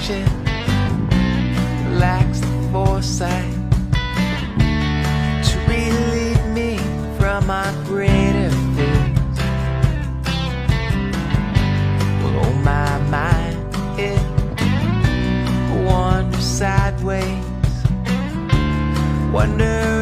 reflection, lacks the foresight to relieve me from my greater fears. Well, oh my mind, it wanders sideways, wonder